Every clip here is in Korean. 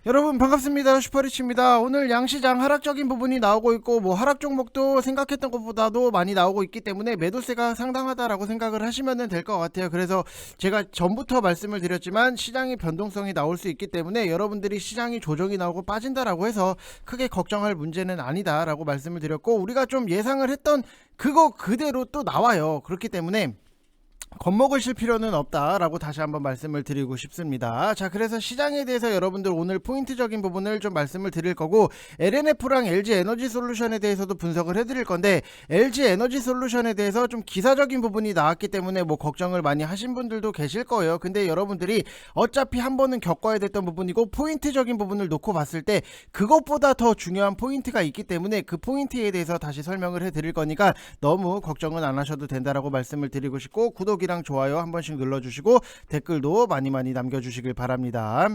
여러분 반갑습니다. 슈퍼리치입니다. 오늘 양시장 하락적인 부분이 나오고 있고 하락 종목도 생각했던 것보다도 많이 나오고 있기 때문에 매도세가 상당하다라고 생각을 하시면 될 것 같아요. 그래서 제가 전부터 말씀을 드렸지만 시장의 변동성이 나올 수 있기 때문에 여러분들이 시장이 조정이 나오고 빠진다라고 해서 크게 걱정할 문제는 아니다라고 말씀을 드렸고, 우리가 좀 예상을 했던 그거 그대로 또 나와요. 그렇기 때문에 겁먹으실 필요는 없다라고 다시 한번 말씀을 드리고 싶습니다. 자, 그래서 시장에 대해서 여러분들 오늘 포인트적인 부분을 좀 말씀을 드릴 거고, LNF랑 LG에너지솔루션에 대해서도 분석을 해드릴 건데, LG에너지솔루션에 대해서 좀 기사적인 부분이 나왔기 때문에 걱정을 많이 하신 분들도 계실 거예요. 근데 여러분들이 어차피 한 번은 겪어야 됐던 부분이고, 포인트적인 부분을 놓고 봤을 때 그것보다 더 중요한 포인트가 있기 때문에 그 포인트에 대해서 다시 설명을 해드릴 거니까 너무 걱정은 안 하셔도 된다라고 말씀을 드리고 싶고, 구독이랑 좋아요 한 번씩 눌러주시고 댓글도 많이 남겨주시길 바랍니다.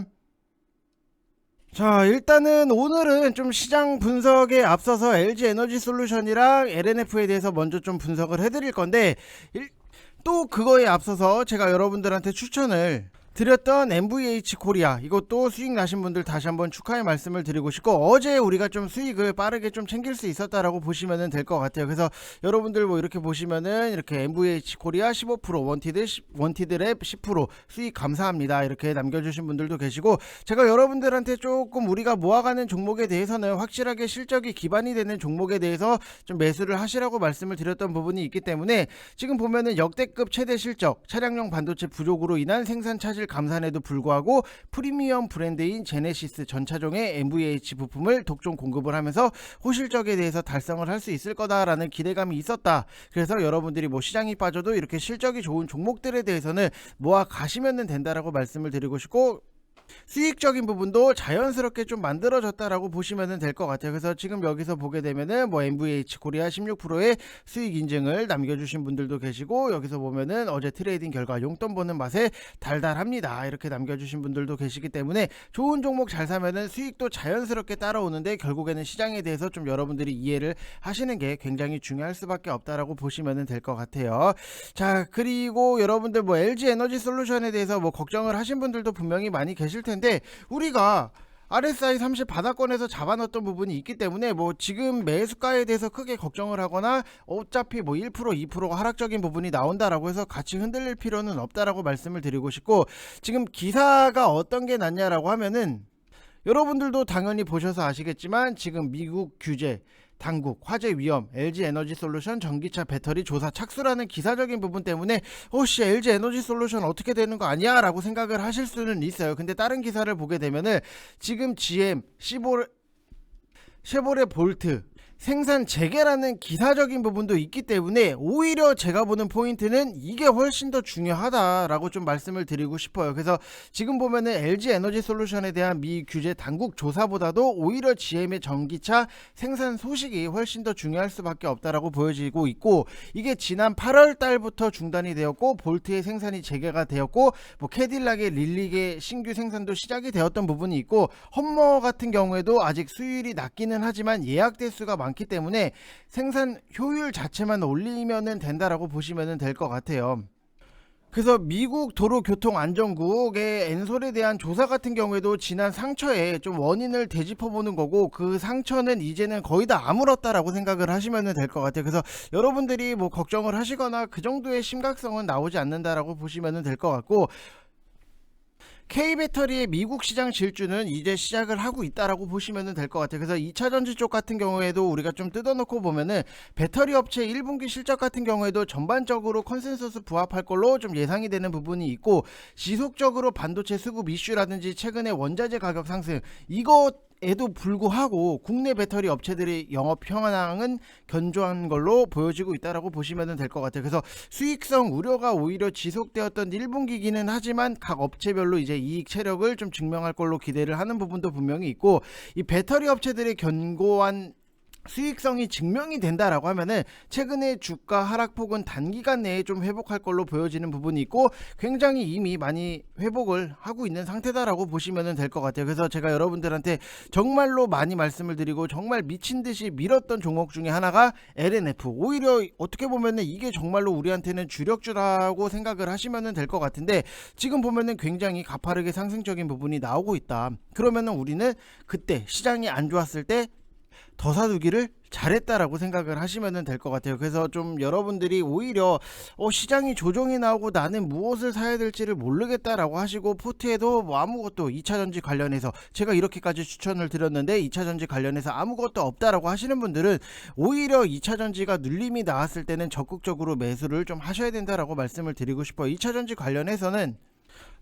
자, 일단은 오늘은 좀 시장 분석에 앞서서 LG에너지솔루션이랑 LNF에 대해서 먼저 좀 분석을 해드릴 건데, 또 그거에 앞서서 제가 여러분들한테 추천을 드렸던 MVH 코리아, 이것도 수익 나신 분들 다시 한번 축하의 말씀을 드리고 싶고, 어제 우리가 좀 수익을 빠르게 좀 챙길 수 있었다라고 보시면 될 것 같아요. 그래서 여러분들 이렇게 보시면은 이렇게 MVH 코리아 15%, 원티드랩 10% 수익 감사합니다 이렇게 남겨주신 분들도 계시고, 제가 여러분들한테 조금 우리가 모아가는 종목에 대해서는 확실하게 실적이 기반이 되는 종목에 대해서 좀 매수를 하시라고 말씀을 드렸던 부분이 있기 때문에, 지금 보면은 역대급 최대 실적, 차량용 반도체 부족으로 인한 생산 차질 감산에도 불구하고 프리미엄 브랜드인 제네시스 전차종의 MVH 부품을 독점 공급을 하면서 호실적에 대해서 달성을 할 수 있을 거다라는 기대감이 있었다. 그래서 여러분들이 시장이 빠져도 이렇게 실적이 좋은 종목들에 대해서는 모아 가시면 된다라고 말씀을 드리고 싶고, 수익적인 부분도 자연스럽게 좀 만들어졌다라고 보시면 될 것 같아요. 그래서 지금 여기서 보게 되면은 MVH 코리아 16%의 수익 인증을 남겨주신 분들도 계시고, 여기서 보면은 어제 트레이딩 결과 용돈 버는 맛에 달달합니다 이렇게 남겨주신 분들도 계시기 때문에, 좋은 종목 잘 사면은 수익도 자연스럽게 따라오는데, 결국에는 시장에 대해서 좀 여러분들이 이해를 하시는 게 굉장히 중요할 수밖에 없다라고 보시면 될 것 같아요. 자, 그리고 여러분들 LG에너지솔루션에 대해서 걱정을 하신 분들도 분명히 많이 계실 텐데, 우리가 RSI 30 바닥권에서 잡아놨던 부분이 있기 때문에 지금 매수가에 대해서 크게 걱정을 하거나 어차피 1% 2% 하락적인 부분이 나온다라고 해서 같이 흔들릴 필요는 없다라고 말씀을 드리고 싶고, 지금 기사가 어떤 게 낫냐라고 하면은, 여러분들도 당연히 보셔서 아시겠지만 지금 미국 규제 당국, 화재 위험, LG에너지솔루션 전기차 배터리 조사 착수라는 기사적인 부분 때문에 LG에너지솔루션 어떻게 되는 거 아니야? 라고 생각을 하실 수는 있어요. 근데 다른 기사를 보게 되면은 지금 GM, 쉐보레 볼트 생산 재개라는 기사적인 부분도 있기 때문에, 오히려 제가 보는 포인트는 이게 훨씬 더 중요하다라고 좀 말씀을 드리고 싶어요. 그래서 지금 보면은 LG에너지솔루션에 대한 미 규제 당국 조사보다도 오히려 GM의 전기차 생산 소식이 훨씬 더 중요할 수밖에 없다라고 보여지고 있고, 이게 지난 8월 달부터 중단이 되었고, 볼트의 생산이 재개가 되었고, 캐딜락의 릴릭의 신규 생산도 시작이 되었던 부분이 있고, 험머 같은 경우에도 아직 수율이 낮기는 하지만 예약 대수가 많기 때문에 생산 효율 자체만 올리면 된다라고 보시면 될 것 같아요. 그래서 미국 도로교통안전국의 엔솔에 대한 조사 같은 경우에도 지난 상처에 좀 원인을 되짚어 보는 거고, 그 상처는 이제는 거의 다 아물었다라고 생각을 하시면 될 것 같아요. 그래서 여러분들이 걱정을 하시거나 그 정도의 심각성은 나오지 않는다라고 보시면 될 것 같고, K배터리의 미국 시장 질주는 이제 시작을 하고 있다라고 보시면 될 것 같아요. 그래서 2차전지 쪽 같은 경우에도 우리가 좀 뜯어놓고 보면은, 배터리 업체 1분기 실적 같은 경우에도 전반적으로 컨센서스 부합할 걸로 좀 예상이 되는 부분이 있고, 지속적으로 반도체 수급 이슈라든지 최근에 원자재 가격 상승, 에도 불구하고 국내 배터리 업체들의 영업 현황은 견조한 걸로 보여지고 있다라고 보시면 될 것 같아요. 그래서 수익성 우려가 오히려 지속되었던 1분기기는 하지만 각 업체별로 이제 이익 체력을 좀 증명할 걸로 기대를 하는 부분도 분명히 있고, 이 배터리 업체들의 견고한 수익성이 증명이 된다라고 하면은 최근에 주가 하락폭은 단기간 내에 좀 회복할 걸로 보여지는 부분이 있고 굉장히 이미 많이 회복을 하고 있는 상태다라고 보시면 될 것 같아요. 그래서 제가 여러분들한테 정말로 많이 말씀을 드리고 정말 미친 듯이 밀었던 종목 중에 하나가 LNF. 오히려 어떻게 보면은 이게 정말로 우리한테는 주력주라고 생각을 하시면 될 것 같은데 지금 보면은 굉장히 가파르게 상승적인 부분이 나오고 있다. 그러면은 우리는 그때 시장이 안 좋았을 때 더 사두기를 잘했다라고 생각을 하시면 될 것 같아요. 그래서 좀 여러분들이 오히려 시장이 조정이 나오고 나는 무엇을 사야 될지를 모르겠다라고 하시고 포트에도 뭐 아무것도 2차전지 관련해서 제가 이렇게까지 추천을 드렸는데 2차전지 관련해서 아무것도 없다라고 하시는 분들은 오히려 2차전지가 눌림이 나왔을 때는 적극적으로 매수를 좀 하셔야 된다라고 말씀을 드리고 싶어요. 2차전지 관련해서는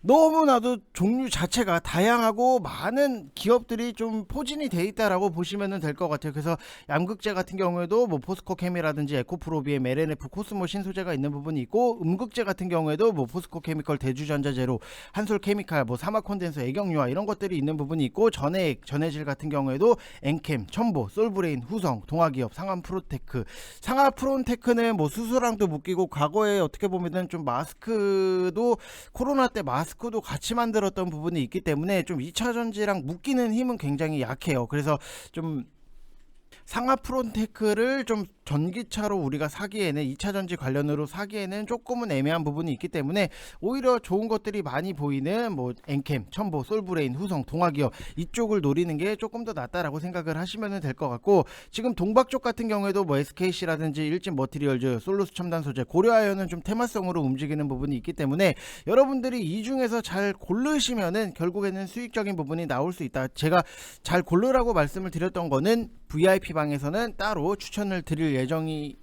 너무나도 종류 자체가 다양하고 많은 기업들이 좀 포진이 돼 있다라고 보시면 될 것 같아요. 그래서 양극재 같은 경우에도 뭐 포스코케미라든지 에코프로비엠, LNF, 코스모 신소재가 있는 부분이 있고 음극재 같은 경우에도 뭐 포스코케미컬, 대주전자재로, 한솔케미칼, 뭐 사마콘덴서, 애경유화 이런 것들이 있는 부분이 있고 전해액, 전해질 같은 경우에도 엔캠, 첨보, 솔브레인, 후성, 동아기업, 상암프로테크. 상암프론테크는 뭐 수소랑도 묶이고 과거에 어떻게 보면은 좀 마스크도 코로나 때 마스크도 같이 만들었던 부분이 있기 때문에 좀 2차전지랑 묶이는 힘은 굉장히 약해요. 그래서 좀 상하프론테크를 좀 전기차로 우리가 사기에는 2차전지 관련으로 사기에는 조금은 애매한 부분이 있기 때문에 오히려 좋은 것들이 많이 보이는 뭐 엔캠, 첨보, 솔브레인, 후성, 동아기업 이쪽을 노리는 게 조금 더 낫다라고 생각을 하시면 될 것 같고 지금 동박 쪽 같은 경우에도 뭐 SKC라든지 일진 머티리얼즈, 솔루스 첨단 소재, 고려아연은 좀 테마성으로 움직이는 부분이 있기 때문에 여러분들이 이 중에서 잘 고르시면은 결국에는 수익적인 부분이 나올 수 있다. 제가 잘 고르라고 말씀을 드렸던 거는 VIP 방에서는 따로 추천을 드릴 예정이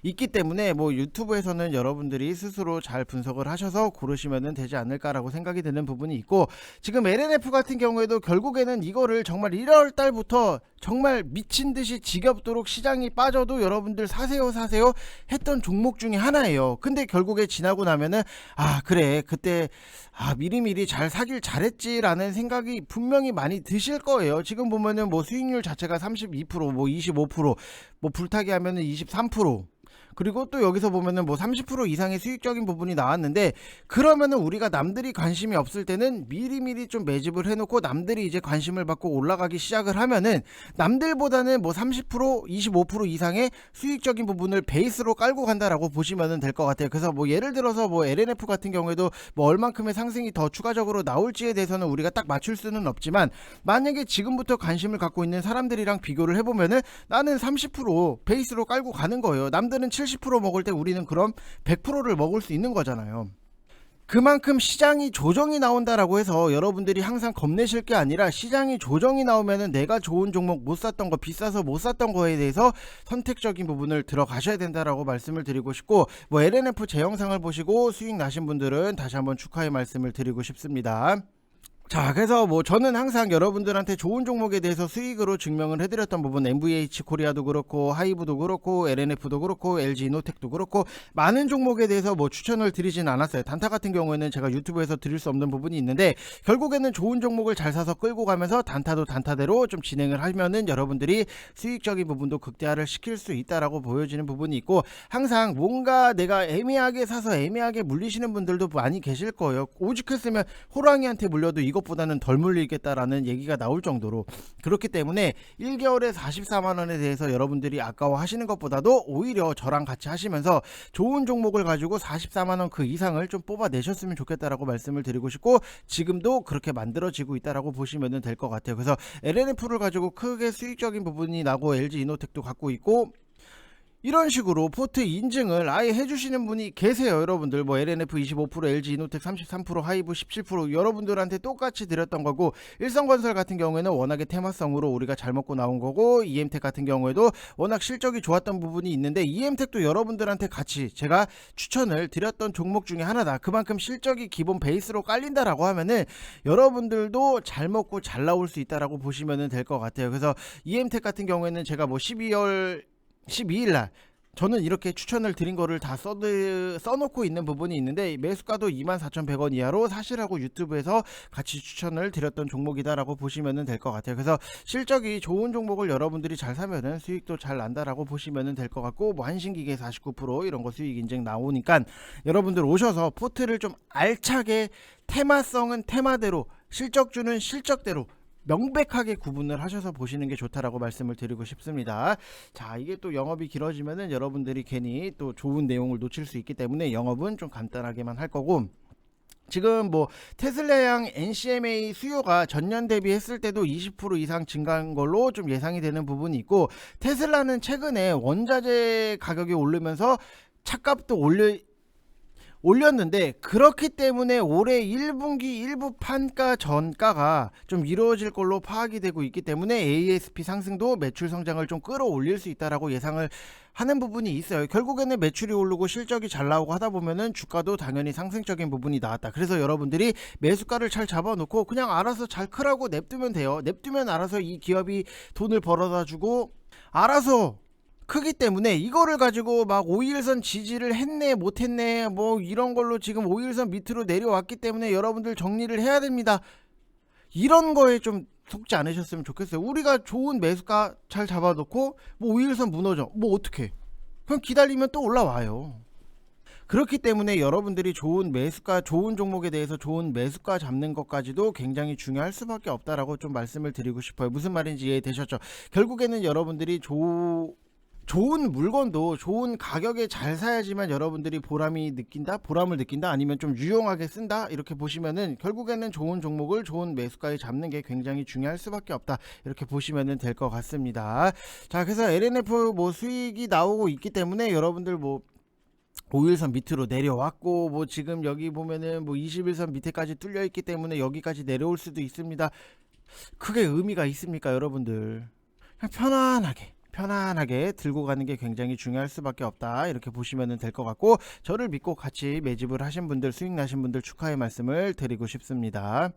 있기 때문에 뭐 유튜브에서는 여러분들이 스스로 잘 분석을 하셔서 고르시면 되지 않을까라고 생각이 드는 부분이 있고 지금 LNF 같은 경우에도 결국에는 이거를 정말 1월 달부터 정말 미친 듯이 지겹도록 시장이 빠져도 여러분들 사세요 사세요 했던 종목 중에 하나예요. 근데 결국에 지나고 나면은 그래 그때 미리미리 잘 사길 잘했지라는 생각이 분명히 많이 드실 거예요. 지금 보면은 뭐 수익률 자체가 32%, 뭐 25%, 뭐 불타기 하면은 23%. 그리고 또 여기서 보면은 뭐 30% 이상의 수익적인 부분이 나왔는데 그러면은 우리가 남들이 관심이 없을 때는 미리미리 좀 매집을 해놓고 남들이 이제 관심을 받고 올라가기 시작을 하면은 남들보다는 뭐 30% 25% 이상의 수익적인 부분을 베이스로 깔고 간다라고 보시면 될 것 같아요. 그래서 뭐 예를 들어서 뭐 LNF 같은 경우에도 뭐 얼만큼의 상승이 더 추가적으로 나올지에 대해서는 우리가 딱 맞출 수는 없지만 만약에 지금부터 관심을 갖고 있는 사람들이랑 비교를 해보면은 나는 30% 베이스로 깔고 가는 거예요. 남들은 70% 먹을 때 우리는 그럼 100%를 먹을 수 있는 거잖아요. 그만큼 시장이 조정이 나온다라고 해서 여러분들이 항상 겁내실 게 아니라 시장이 조정이 나오면은 내가 좋은 종목 못 샀던 거 비싸서 못 샀던 거에 대해서 선택적인 부분을 들어가셔야 된다라고 말씀을 드리고 싶고 뭐 LNF 제 영상을 보시고 수익 나신 분들은 다시 한번 축하의 말씀을 드리고 싶습니다. 자, 그래서 뭐 저는 항상 여러분들한테 좋은 종목에 대해서 수익으로 증명을 해드렸던 부분 MVH 코리아도 그렇고 하이브도 그렇고 LNF도 그렇고 LG 이노텍도 그렇고 많은 종목에 대해서 뭐 추천을 드리진 않았어요. 단타 같은 경우에는 제가 유튜브에서 드릴 수 없는 부분이 있는데 결국에는 좋은 종목을 잘 사서 끌고 가면서 단타도 단타대로 좀 진행을 하면은 여러분들이 수익적인 부분도 극대화를 시킬 수 있다라고 보여지는 부분이 있고 항상 뭔가 내가 애매하게 사서 애매하게 물리시는 분들도 많이 계실 거예요. 오죽했으면 호랑이한테 물려도 이것보다는 덜 물리겠다라는 얘기가 나올 정도로 그렇기 때문에 1개월에 44만원에 대해서 여러분들이 아까워 하시는 것보다도 오히려 저랑 같이 하시면서 좋은 종목을 가지고 44만원 그 이상을 좀 뽑아내셨으면 좋겠다라고 말씀을 드리고 싶고 지금도 그렇게 만들어지고 있다라고 보시면 될 것 같아요. 그래서 LNF를 가지고 크게 수익적인 부분이 나고 LG 이노텍도 갖고 있고 이런 식으로 포트 인증을 아예 해주시는 분이 계세요. 여러분들 뭐 LNF 25%, LG 이노텍 33%, 하이브 17% 여러분들한테 똑같이 드렸던 거고 일성건설 같은 경우에는 워낙에 테마성으로 우리가 잘 먹고 나온 거고 EM텍 같은 경우에도 워낙 실적이 좋았던 부분이 있는데 EM텍도 여러분들한테 같이 제가 추천을 드렸던 종목 중에 하나다. 그만큼 실적이 기본 베이스로 깔린다라고 하면은 여러분들도 잘 먹고 잘 나올 수 있다라고 보시면 될 것 같아요. 그래서 EM텍 같은 경우에는 제가 뭐 12월 12일날 저는 이렇게 추천을 드린 거를 다 써놓고 있는 부분이 있는데, 매수가도 24,100원 이하로 사실하고 유튜브에서 같이 추천을 드렸던 종목이다라고 보시면 될 것 같아요. 그래서 실적이 좋은 종목을 여러분들이 잘 사면은 수익도 잘 난다라고 보시면 될 것 같고, 뭐 한신기계 49% 이런 거 수익 인증 나오니까 여러분들 오셔서 포트를 좀 알차게, 테마성은 테마대로, 실적주는 실적대로 명백하게 구분을 하셔서 보시는 게 좋다라고 말씀을 드리고 싶습니다. 자, 이게 또 영업이 길어지면은 여러분들이 괜히 또 좋은 내용을 놓칠 수 있기 때문에 영업은 좀 간단하게만 할 거고, 지금 뭐 테슬라양 NCMA 수요가 전년 대비했을 때도 20% 이상 증가한 걸로 좀 예상이 되는 부분이 있고, 테슬라는 최근에 원자재 가격이 오르면서 차값도 올렸는데, 그렇기 때문에 올해 1분기 일부 판가 전가가 좀 이루어질 걸로 파악이 되고 있기 때문에 ASP 상승도 매출 성장을 좀 끌어올릴 수 있다라고 예상을 하는 부분이 있어요. 결국에는 매출이 오르고 실적이 잘 나오고 하다 보면은 주가도 당연히 상승적인 부분이 나왔다. 그래서 여러분들이 매수가를 잘 잡아놓고 그냥 알아서 잘 크라고 냅두면 돼요. 냅두면 알아서 이 기업이 돈을 벌어다 주고 알아서 크기 때문에, 이거를 가지고 막 5일선 지지를 했네 못했네 뭐 이런 걸로 지금 5일선 밑으로 내려왔기 때문에 여러분들 정리를 해야 됩니다. 이런 거에 좀 속지 않으셨으면 좋겠어요. 우리가 좋은 매수가 잘 잡아놓고 뭐 5일선 무너져, 뭐 어떡해, 그럼 기다리면 또 올라와요. 그렇기 때문에 여러분들이 좋은 매수가, 좋은 종목에 대해서 좋은 매수가 잡는 것까지도 굉장히 중요할 수밖에 없다라고 좀 말씀을 드리고 싶어요. 무슨 말인지 이해되셨죠? 결국에는 여러분들이 좋은 물건도 좋은 가격에 잘 사야지만 여러분들이 보람을 느낀다, 아니면 좀 유용하게 쓴다, 이렇게 보시면은 결국에는 좋은 종목을 좋은 매수가에 잡는 게 굉장히 중요할 수밖에 없다, 이렇게 보시면 될 것 같습니다. 자, 그래서 LNF 뭐 수익이 나오고 있기 때문에 여러분들 뭐 5일선 밑으로 내려왔고, 뭐 지금 여기 보면은 뭐 21선 밑에까지 뚫려 있기 때문에 여기까지 내려올 수도 있습니다. 그게 의미가 있습니까? 여러분들 그냥 편안하게 들고 가는 게 굉장히 중요할 수밖에 없다, 이렇게 보시면 될 것 같고, 저를 믿고 같이 매집을 하신 분들, 수익 나신 분들 축하의 말씀을 드리고 싶습니다.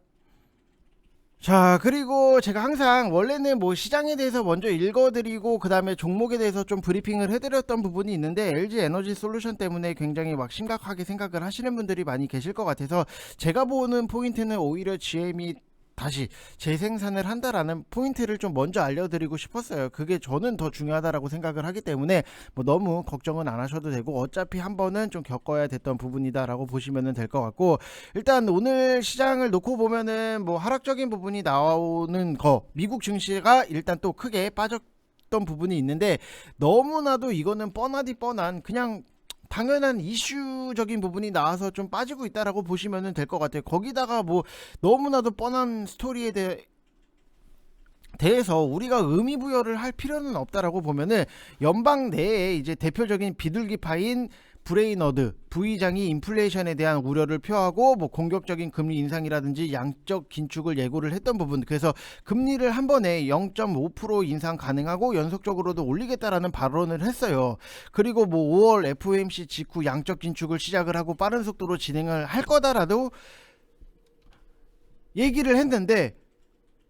자, 그리고 제가 항상 원래는 뭐 시장에 대해서 먼저 읽어드리고 그 다음에 종목에 대해서 좀 브리핑을 해드렸던 부분이 있는데, LG 에너지 솔루션 때문에 굉장히 막 심각하게 생각을 하시는 분들이 많이 계실 것 같아서, 제가 보는 포인트는 오히려 GM이 다시 재생산을 한다라는 포인트를 좀 먼저 알려드리고 싶었어요. 그게 저는 더 중요하다라고 생각을 하기 때문에 뭐 너무 걱정은 안 하셔도 되고, 어차피 한 번은 좀 겪어야 됐던 부분이다라고 보시면 될 것 같고, 일단 오늘 시장을 놓고 보면은 뭐 하락적인 부분이 나오는 거, 미국 증시가 일단 또 크게 빠졌던 부분이 있는데, 너무나도 이거는 뻔한 그냥 당연한 이슈적인 부분이 나와서 좀 빠지고 있다라고 보시면 될 것 같아요. 거기다가 뭐 너무나도 뻔한 스토리에 대해서 우리가 의미 부여를 할 필요는 없다라고 보면은, 연방 내에 이제 대표적인 비둘기파인 브레이너드 부의장이 인플레이션에 대한 우려를 표하고 뭐 공격적인 금리 인상이라든지 양적 긴축을 예고를 했던 부분, 그래서 금리를 한 번에 0.5% 인상 가능하고 연속적으로도 올리겠다라는 발언을 했어요. 그리고 뭐 5월 FOMC 직후 양적 긴축을 시작을 하고 빠른 속도로 진행을 할 거다라도 얘기를 했는데,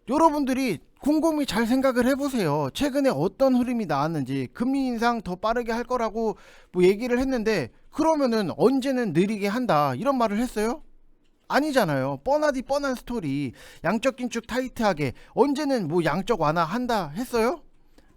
여러분들이 곰곰이 잘 생각을 해보세요. 최근에 어떤 흐름이 나왔는지. 금리 인상 더 빠르게 할 거라고 뭐 얘기를 했는데, 그러면은 언제는 느리게 한다 이런 말을 했어요? 아니잖아요. 뻔한 스토리. 양적 긴축 타이트하게, 언제는 뭐 양적 완화한다 했어요?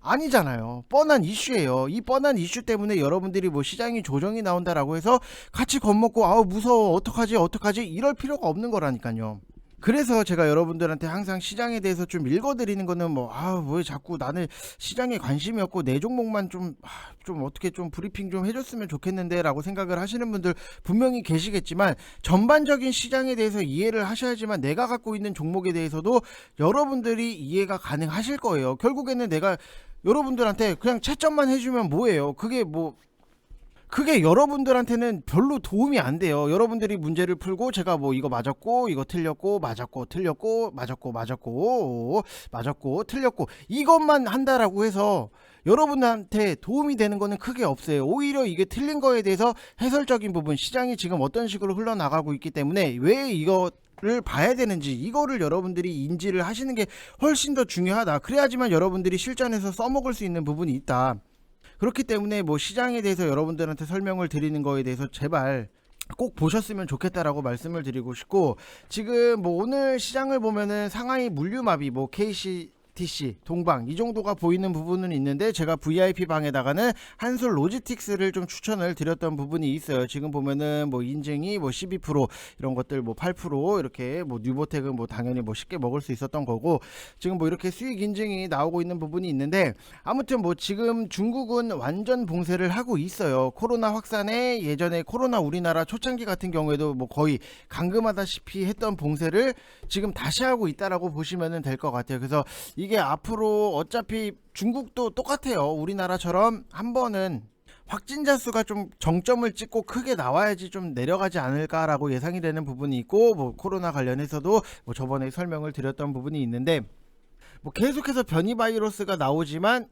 아니잖아요. 뻔한 이슈예요. 이 뻔한 이슈 때문에 여러분들이 뭐 시장이 조정이 나온다라고 해서 같이 겁먹고 아우 무서워 어떡하지 이럴 필요가 없는 거라니까요. 그래서 제가 여러분들한테 항상 시장에 대해서 좀 읽어드리는 거는 뭐 왜 자꾸 나는 시장에 관심이 없고 내 종목만 좀 어떻게 좀 브리핑 좀 해줬으면 좋겠는데 라고 생각을 하시는 분들 분명히 계시겠지만, 전반적인 시장에 대해서 이해를 하셔야지만 내가 갖고 있는 종목에 대해서도 여러분들이 이해가 가능하실 거예요. 결국에는 내가 여러분들한테 그냥 채점만 해주면 뭐예요? 그게 여러분들한테는 별로 도움이 안 돼요. 여러분들이 문제를 풀고 제가 뭐 이거 맞았고 이거 틀렸고 맞았고 틀렸고 맞았고 틀렸고 이것만 한다라고 해서 여러분한테 도움이 되는 거는 크게 없어요. 오히려 이게 틀린 거에 대해서 해설적인 부분, 시장이 지금 어떤 식으로 흘러나가고 있기 때문에 왜 이거를 봐야 되는지, 이거를 여러분들이 인지를 하시는 게 훨씬 더 중요하다. 그래야지만 여러분들이 실전에서 써먹을 수 있는 부분이 있다. 그렇기 때문에 뭐 시장에 대해서 여러분들한테 설명을 드리는 거에 대해서 제발 꼭 보셨으면 좋겠다라고 말씀을 드리고 싶고, 지금 뭐 오늘 시장을 보면은 상하이 물류마비 뭐 KCTC, 동방 이 정도가 보이는 부분은 있는데, 제가 VIP 방에다가는 한솔 로지틱스를 좀 추천을 드렸던 부분이 있어요. 지금 보면은 뭐 인증이 뭐 12% 이런 것들 뭐 8% 이렇게 뭐 뉴보텍은 뭐 당연히 뭐 쉽게 먹을 수 있었던 거고, 지금 뭐 이렇게 수익 인증이 나오고 있는 부분이 있는데, 아무튼 뭐 지금 중국은 완전 봉쇄를 하고 있어요. 코로나 확산에 예전에 코로나 우리나라 초창기 같은 경우에도 뭐 거의 감금하다시피 했던 봉쇄를 지금 다시 하고 있다라고 보시면 될 것 같아요. 그래서 이게 앞으로 어차피 중국도 똑같아요. 우리나라처럼 한 번은 확진자 수가 좀 정점을 찍고 크게 나와야지 좀 내려가지 않을까라고 예상이 되는 부분이 있고, 뭐 코로나 관련해서도 뭐 저번에 설명을 드렸던 부분이 있는데, 뭐 계속해서 변이 바이러스가 나오지만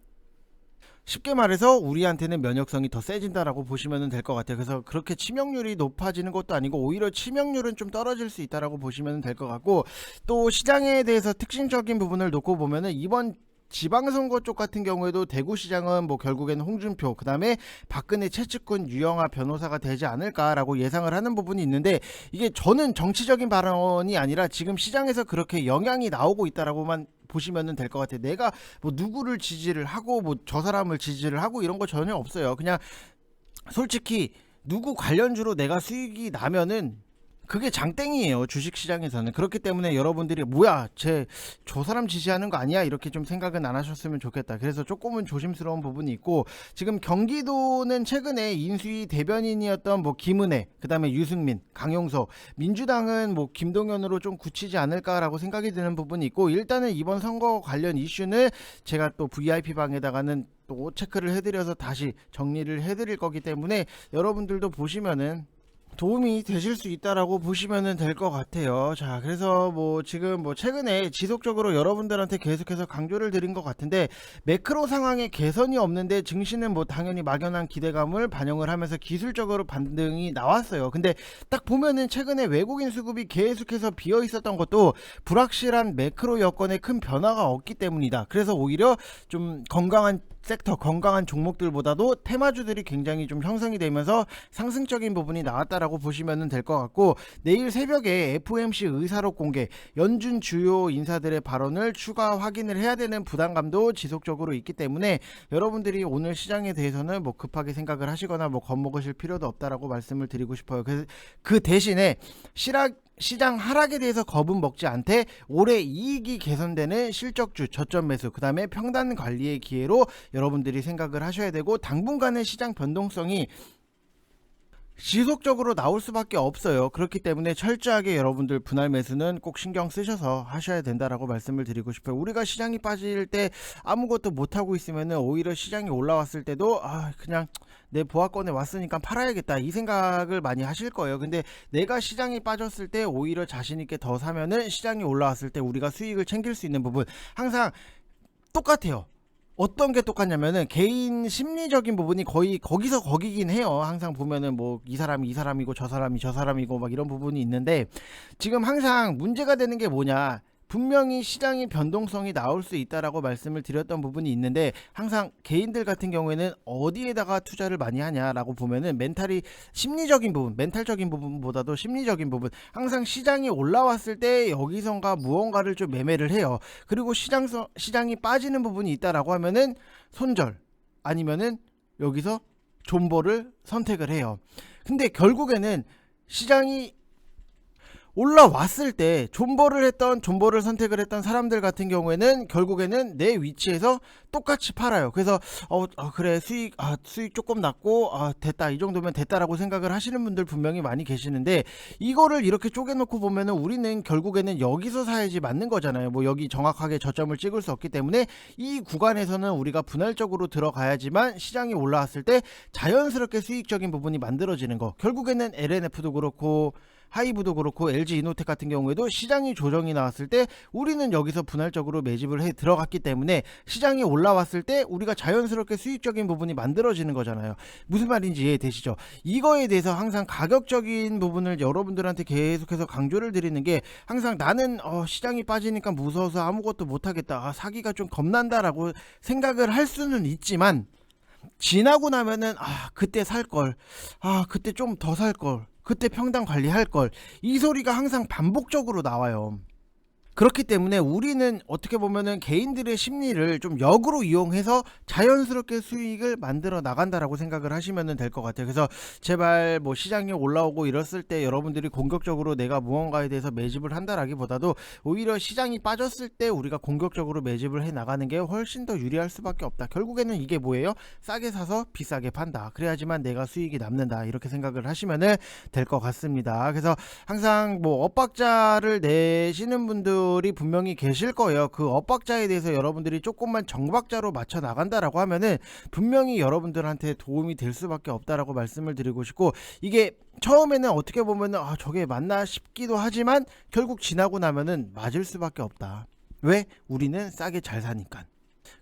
쉽게 말해서 우리한테는 면역성이 더 세진다라고 보시면 될 것 같아요. 그래서 그렇게 치명률이 높아지는 것도 아니고 오히려 치명률은 좀 떨어질 수 있다라고 보시면 될 것 같고, 또 시장에 대해서 특징적인 부분을 놓고 보면은 이번 지방선거 쪽 같은 경우에도 대구시장은 뭐 결국에는 홍준표, 그 다음에 박근혜 최측근 유영하 변호사가 되지 않을까라고 예상을 하는 부분이 있는데, 이게 저는 정치적인 발언이 아니라 지금 시장에서 그렇게 영향이 나오고 있다라고만 보시면 될 것 같아요. 내가 뭐 누구를 지지를 하고 뭐 저 사람을 지지를 하고 이런 거 전혀 없어요. 그냥 솔직히 누구 관련주로 내가 수익이 나면은 그게 장땡이에요, 주식시장에서는. 그렇기 때문에 여러분들이 뭐야 저 사람 지지하는 거 아니야 이렇게 좀 생각은 안 하셨으면 좋겠다. 그래서 조금은 조심스러운 부분이 있고, 지금 경기도는 최근에 인수위 대변인이었던 뭐 김은혜, 그 다음에 유승민, 강용석, 민주당은 뭐 김동연으로 좀 굳히지 않을까라고 생각이 드는 부분이 있고, 일단은 이번 선거 관련 이슈는 제가 또 VIP 방에다가는 또 체크를 해드려서 다시 정리를 해드릴 거기 때문에 여러분들도 보시면은 도움이 되실 수 있다라고 보시면 될 것 같아요. 자, 그래서 뭐 지금 뭐 최근에 지속적으로 여러분들한테 계속해서 강조를 드린 것 같은데, 매크로 상황에 개선이 없는데 증시는 뭐 당연히 막연한 기대감을 반영을 하면서 기술적으로 반등이 나왔어요. 근데 딱 보면은 최근에 외국인 수급이 계속해서 비어 있었던 것도 불확실한 매크로 여건에 큰 변화가 없기 때문이다. 그래서 오히려 좀 건강한 섹터, 건강한 종목들보다도 테마주들이 굉장히 좀 형성이 되면서 상승적인 부분이 나왔다라고 보시면 될 것 같고, 내일 새벽에 FOMC 의사록 공개, 연준 주요 인사들의 발언을 추가 확인을 해야 되는 부담감도 지속적으로 있기 때문에 여러분들이 오늘 시장에 대해서는 뭐 급하게 생각을 하시거나 뭐 겁먹으실 필요도 없다라고 말씀을 드리고 싶어요. 그 대신에 시장 하락에 대해서 겁은 먹지 않되 올해 이익이 개선되는 실적주, 저점 매수, 그 다음에 평단 관리의 기회로 여러분들이 생각을 하셔야 되고, 당분간의 시장 변동성이 지속적으로 나올 수밖에 없어요. 그렇기 때문에 철저하게 여러분들 분할 매수는 꼭 신경 쓰셔서 하셔야 된다라고 말씀을 드리고 싶어요. 우리가 시장이 빠질 때 아무것도 못하고 있으면 오히려 시장이 올라왔을 때도 그냥 내 보합권에 왔으니까 팔아야겠다 이 생각을 많이 하실 거예요. 근데 내가 시장이 빠졌을 때 오히려 자신있게 더 사면은 시장이 올라왔을 때 우리가 수익을 챙길 수 있는 부분 항상 똑같아요. 어떤 게 똑같냐면은 개인 심리적인 부분이 거의 거기서 거기긴 해요. 항상 보면은 뭐 이 사람이 이 사람이고 저 사람이 저 사람이고 막 이런 부분이 있는데, 지금 항상 문제가 되는 게 뭐냐, 분명히 시장의 변동성이 나올 수 있다라고 말씀을 드렸던 부분이 있는데, 항상 개인들 같은 경우에는 어디에다가 투자를 많이 하냐라고 보면은 심리적인 부분, 멘탈적인 부분보다도 심리적인 부분, 항상 시장이 올라왔을 때 여기선가 무언가를 좀 매매를 해요. 그리고 시장이 빠지는 부분이 있다라고 하면은 손절 아니면은 여기서 존버를 선택을 해요. 근데 결국에는 시장이 올라왔을 때 존버를 선택을 했던 사람들 같은 경우에는 결국에는 내 위치에서 똑같이 팔아요. 그래서 그래 수익 조금 났고 됐다, 이 정도면 됐다라고 생각을 하시는 분들 분명히 많이 계시는데, 이거를 이렇게 쪼개놓고 보면은 우리는 결국에는 여기서 사야지 맞는 거잖아요. 뭐 여기 정확하게 저점을 찍을 수 없기 때문에 이 구간에서는 우리가 분할적으로 들어가야지만 시장이 올라왔을 때 자연스럽게 수익적인 부분이 만들어지는 거. 결국에는 LNF도 그렇고 하이브도 그렇고 LG 이노텍 같은 경우에도 시장이 조정이 나왔을 때 우리는 여기서 분할적으로 매집을 해 들어갔기 때문에 시장이 올라왔을 때 우리가 자연스럽게 수익적인 부분이 만들어지는 거잖아요. 무슨 말인지 이해되시죠? 이거에 대해서 항상 가격적인 부분을 여러분들한테 계속해서 강조를 드리는 게, 항상 나는 시장이 빠지니까 무서워서 아무것도 못하겠다, 사기가 좀 겁난다라고 생각을 할 수는 있지만, 지나고 나면은 그때 살 걸, 그때 좀 더 살 걸, 그때 평당 관리할 걸, 이 소리가 항상 반복적으로 나와요. 그렇기 때문에 우리는 어떻게 보면은 개인들의 심리를 좀 역으로 이용해서 자연스럽게 수익을 만들어 나간다라고 생각을 하시면 될 것 같아요. 그래서 제발 뭐 시장이 올라오고 이랬을 때 여러분들이 공격적으로 내가 무언가에 대해서 매집을 한다라기보다도 오히려 시장이 빠졌을 때 우리가 공격적으로 매집을 해 나가는 게 훨씬 더 유리할 수밖에 없다. 결국에는 이게 뭐예요? 싸게 사서 비싸게 판다. 그래야지만 내가 수익이 남는다. 이렇게 생각을 하시면 될 것 같습니다. 그래서 항상 뭐 엇박자를 내시는 분들이 분명히 계실 거예요. 그 엇박자에 대해서 여러분들이 조금만 정박자로 맞춰 나간다라고 하면은 분명히 여러분들한테 도움이 될 수밖에 없다라고 말씀을 드리고 싶고, 이게 처음에는 어떻게 보면은 저게 맞나 싶기도 하지만 결국 지나고 나면은 맞을 수밖에 없다. 왜? 우리는 싸게 잘 사니까.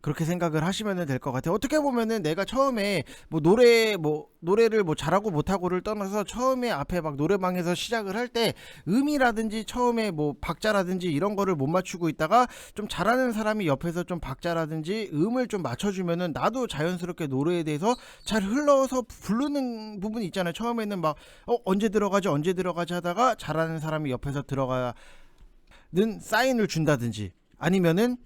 그렇게 생각을 하시면 될 것 같아요. 어떻게 보면은 내가 처음에 뭐 노래를 뭐 잘하고 못하고를 떠나서 처음에 앞에 막 노래방에서 시작을 할 때 음이라든지 처음에 뭐 박자라든지 이런 거를 못 맞추고 있다가 좀 잘하는 사람이 옆에서 좀 박자라든지 음을 좀 맞춰주면은 나도 자연스럽게 노래에 대해서 잘 흘러서 부르는 부분이 있잖아요. 처음에는 막 언제 들어가지 하다가 잘하는 사람이 옆에서 들어가는 사인을 준다든지, 아니면은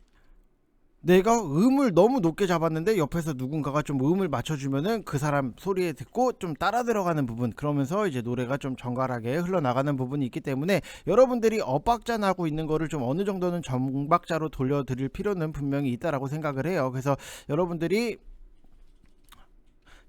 내가 음을 너무 높게 잡았는데 옆에서 누군가가 좀 음을 맞춰주면은 그 사람 소리에 듣고 좀 따라 들어가는 부분, 그러면서 이제 노래가 좀 정갈하게 흘러나가는 부분이 있기 때문에 여러분들이 엇박자 나고 있는 거를 좀 어느 정도는 정박자로 돌려드릴 필요는 분명히 있다라고 생각을 해요. 그래서 여러분들이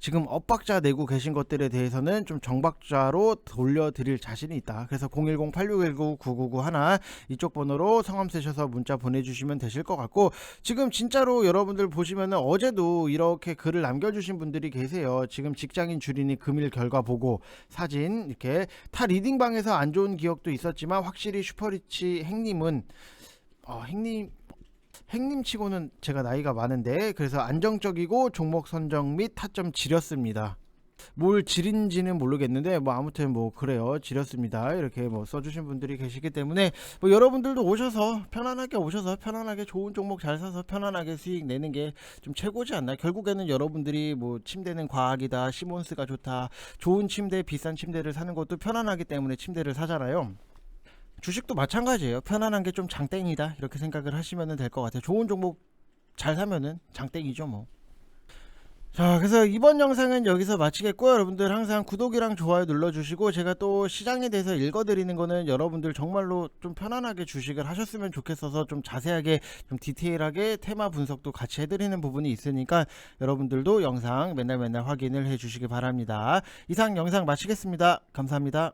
지금 엇박자 내고 계신 것들에 대해서는 좀 정박자로 돌려드릴 자신이 있다. 그래서 010-8619-9991 이쪽 번호로 성함 쓰셔서 문자 보내주시면 되실 것 같고, 지금 진짜로 여러분들 보시면은 어제도 이렇게 글을 남겨주신 분들이 계세요. 지금 직장인 줄이니 금일 결과 보고 사진, 이렇게 타 리딩방에서 안 좋은 기억도 있었지만 확실히 슈퍼리치 행님은 행님치고는 제가 나이가 많은데, 그래서 안정적이고 종목 선정 및 타점 지렸습니다. 뭘 지린지는 모르겠는데 뭐 아무튼 뭐 그래요, 지렸습니다. 이렇게 뭐 써주신 분들이 계시기 때문에 뭐 여러분들도 오셔서 편안하게 좋은 종목 잘 사서 편안하게 수익 내는 게 좀 최고지 않나. 결국에는 여러분들이 뭐 침대는 과학이다, 시몬스가 좋다, 좋은 침대 비싼 침대를 사는 것도 편안하기 때문에 침대를 사잖아요. 주식도 마찬가지예요. 편안한 게 좀 장땡이다, 이렇게 생각을 하시면 될 것 같아요. 좋은 종목 잘 사면은 장땡이죠 뭐. 자, 그래서 이번 영상은 여기서 마치겠고요. 여러분들 항상 구독이랑 좋아요 눌러주시고, 제가 또 시장에 대해서 읽어드리는 거는 여러분들 정말로 좀 편안하게 주식을 하셨으면 좋겠어서 좀 자세하게 좀 디테일하게 테마 분석도 같이 해드리는 부분이 있으니까 여러분들도 영상 맨날 확인을 해주시기 바랍니다. 이상 영상 마치겠습니다. 감사합니다.